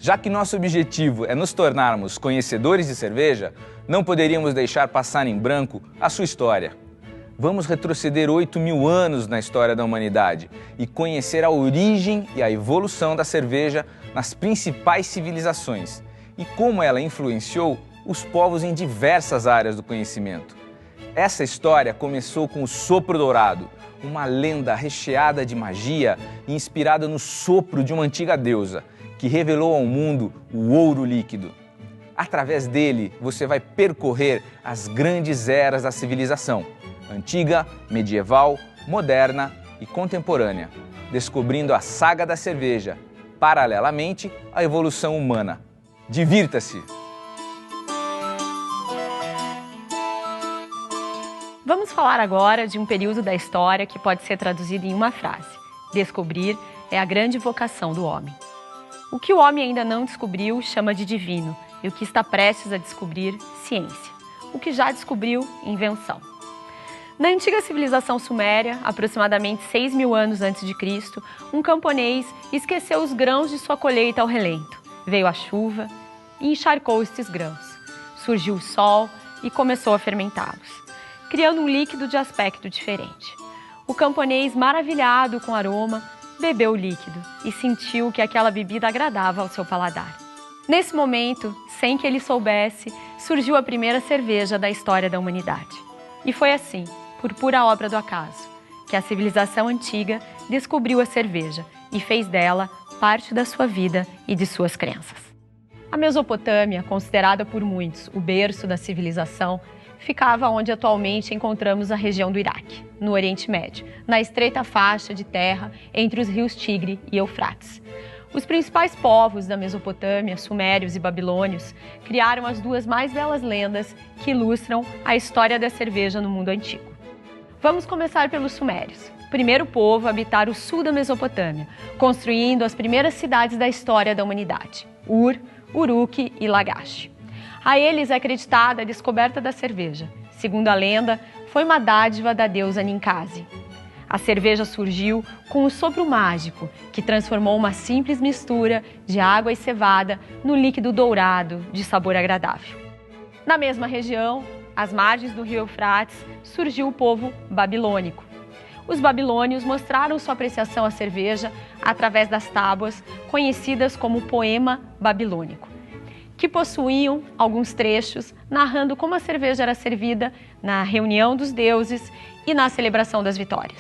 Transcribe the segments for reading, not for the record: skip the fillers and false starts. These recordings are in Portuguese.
Já que nosso objetivo é nos tornarmos conhecedores de cerveja, não poderíamos deixar passar em branco a sua história. Vamos retroceder 8.000 anos na história da humanidade e conhecer a origem e a evolução da cerveja nas principais civilizações e como ela influenciou os povos em diversas áreas do conhecimento. Essa história começou com o sopro dourado, uma lenda recheada de magia e inspirada no sopro de uma antiga deusa, que revelou ao mundo o ouro líquido. Através dele, você vai percorrer as grandes eras da civilização, antiga, medieval, moderna e contemporânea, descobrindo a saga da cerveja, paralelamente à evolução humana. Divirta-se! Vamos falar agora de um período da história que pode ser traduzido em uma frase. Descobrir é a grande vocação do homem. O que o homem ainda não descobriu chama de divino, e o que está prestes a descobrir, ciência. O que já descobriu, invenção. Na antiga civilização suméria, aproximadamente 6.000 anos antes de Cristo, um camponês esqueceu os grãos de sua colheita ao relento. Veio a chuva e encharcou estes grãos. Surgiu o sol e começou a fermentá-los, criando um líquido de aspecto diferente. O camponês, maravilhado com o aroma, bebeu o líquido e sentiu que aquela bebida agradava ao seu paladar. Nesse momento, sem que ele soubesse, surgiu a primeira cerveja da história da humanidade. E foi assim, por pura obra do acaso, que a civilização antiga descobriu a cerveja e fez dela parte da sua vida e de suas crenças. A Mesopotâmia, considerada por muitos o berço da civilização, ficava onde atualmente encontramos a região do Iraque, no Oriente Médio, na estreita faixa de terra entre os rios Tigre e Eufrates. Os principais povos da Mesopotâmia, sumérios e babilônios, criaram as duas mais belas lendas que ilustram a história da cerveja no mundo antigo. Vamos começar pelos sumérios, o primeiro povo a habitar o sul da Mesopotâmia, construindo as primeiras cidades da história da humanidade, Ur, Uruk e Lagash. A eles é acreditada a descoberta da cerveja. Segundo a lenda, foi uma dádiva da deusa Ninkasi. A cerveja surgiu com um sopro mágico que transformou uma simples mistura de água e cevada no líquido dourado de sabor agradável. Na mesma região, às margens do rio Eufrates, surgiu o povo babilônico. Os babilônios mostraram sua apreciação à cerveja através das tábuas conhecidas como Poema Babilônico, que possuíam alguns trechos narrando como a cerveja era servida na reunião dos deuses e na celebração das vitórias.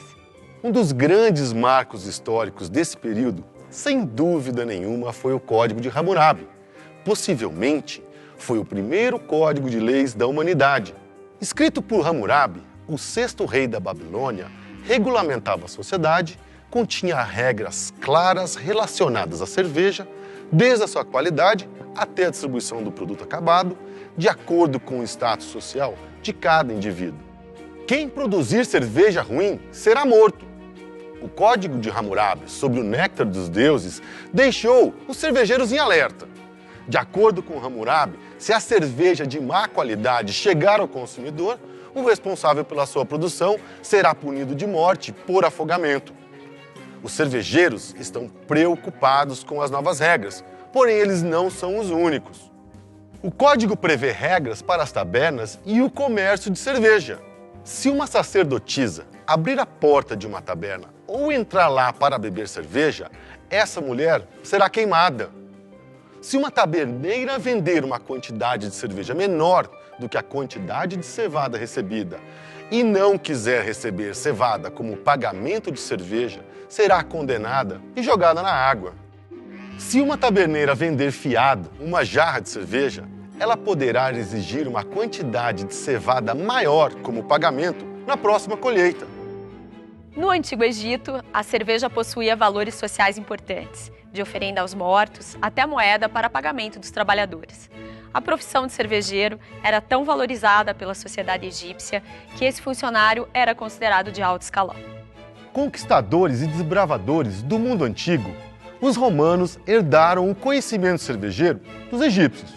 Um dos grandes marcos históricos desse período, sem dúvida nenhuma, foi o Código de Hammurabi. Possivelmente, foi o primeiro código de leis da humanidade. Escrito por Hammurabi, o sexto rei da Babilônia regulamentava a sociedade, continha regras claras relacionadas à cerveja, desde a sua qualidade até a distribuição do produto acabado, de acordo com o status social de cada indivíduo. Quem produzir cerveja ruim será morto. O Código de Hammurabi sobre o néctar dos deuses deixou os cervejeiros em alerta. De acordo com Hammurabi, se a cerveja de má qualidade chegar ao consumidor, o responsável pela sua produção será punido de morte por afogamento. Os cervejeiros estão preocupados com as novas regras, porém eles não são os únicos. O código prevê regras para as tabernas e o comércio de cerveja. Se uma sacerdotisa abrir a porta de uma taberna ou entrar lá para beber cerveja, essa mulher será queimada. Se uma taberneira vender uma quantidade de cerveja menor do que a quantidade de cevada recebida e não quiser receber cevada como pagamento de cerveja, será condenada e jogada na água. Se uma taberneira vender fiado uma jarra de cerveja, ela poderá exigir uma quantidade de cevada maior como pagamento na próxima colheita. No Antigo Egito, a cerveja possuía valores sociais importantes, de oferenda aos mortos até a moeda para pagamento dos trabalhadores. A profissão de cervejeiro era tão valorizada pela sociedade egípcia que esse funcionário era considerado de alto escalão. Conquistadores e desbravadores do mundo antigo, os romanos herdaram o conhecimento cervejeiro dos egípcios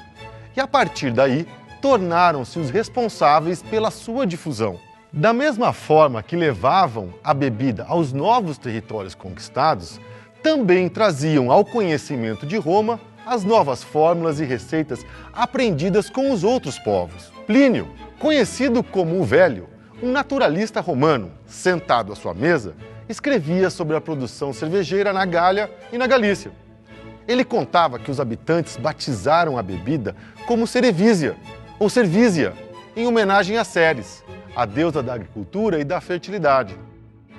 e, a partir daí, tornaram-se os responsáveis pela sua difusão. Da mesma forma que levavam a bebida aos novos territórios conquistados, também traziam ao conhecimento de Roma as novas fórmulas e receitas aprendidas com os outros povos. Plínio, conhecido como o Velho, um naturalista romano, sentado à sua mesa, escrevia sobre a produção cervejeira na Gália e na Galícia. Ele contava que os habitantes batizaram a bebida como Cerevisia, ou Cervísia, em homenagem a Ceres, a deusa da agricultura e da fertilidade.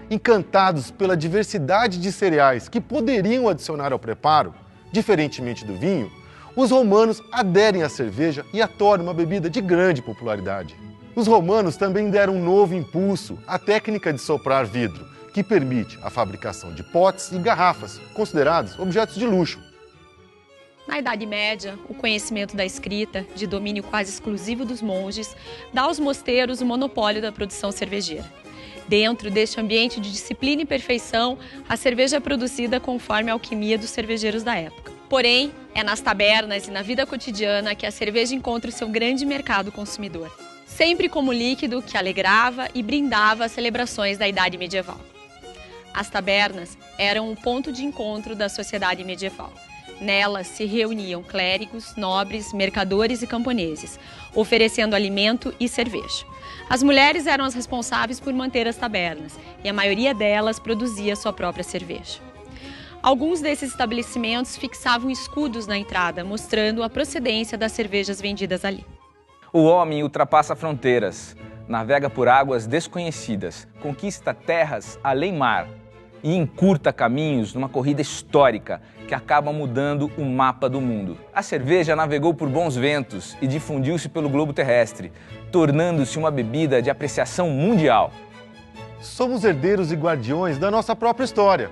Encantados pela diversidade de cereais que poderiam adicionar ao preparo, diferentemente do vinho, os romanos aderem à cerveja e a tornam uma bebida de grande popularidade. Os romanos também deram um novo impulso à técnica de soprar vidro, que permite a fabricação de potes e garrafas, considerados objetos de luxo. Na Idade Média, o conhecimento da escrita, de domínio quase exclusivo dos monges, dá aos mosteiros o monopólio da produção cervejeira. Dentro deste ambiente de disciplina e perfeição, a cerveja é produzida conforme a alquimia dos cervejeiros da época. Porém, é nas tabernas e na vida cotidiana que a cerveja encontra o seu grande mercado consumidor, sempre como líquido que alegrava e brindava as celebrações da Idade Medieval. As tabernas eram um ponto de encontro da sociedade medieval. Nelas se reuniam clérigos, nobres, mercadores e camponeses, oferecendo alimento e cerveja. As mulheres eram as responsáveis por manter as tabernas e a maioria delas produzia sua própria cerveja. Alguns desses estabelecimentos fixavam escudos na entrada, mostrando a procedência das cervejas vendidas ali. O homem ultrapassa fronteiras, navega por águas desconhecidas, conquista terras além mar e encurta caminhos numa corrida histórica que acaba mudando o mapa do mundo. A cerveja navegou por bons ventos e difundiu-se pelo globo terrestre, tornando-se uma bebida de apreciação mundial. Somos herdeiros e guardiões da nossa própria história.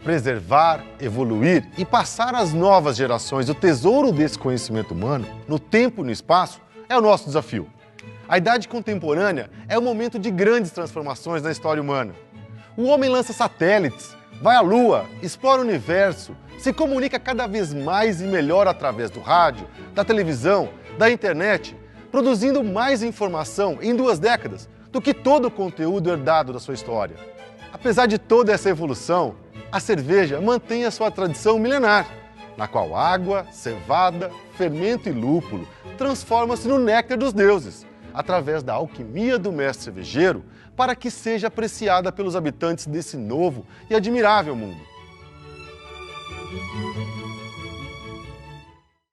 Preservar, evoluir e passar às novas gerações o tesouro desse conhecimento humano, no tempo e no espaço, é o nosso desafio. A idade contemporânea é um momento de grandes transformações na história humana. O homem lança satélites, vai à Lua, explora o universo, se comunica cada vez mais e melhor através do rádio, da televisão, da internet, produzindo mais informação em 2 décadas do que todo o conteúdo herdado da sua história. Apesar de toda essa evolução, a cerveja mantém a sua tradição milenar, na qual água, cevada, fermento e lúpulo transformam-se no néctar dos deuses, através da alquimia do mestre cervejeiro, para que seja apreciada pelos habitantes desse novo e admirável mundo.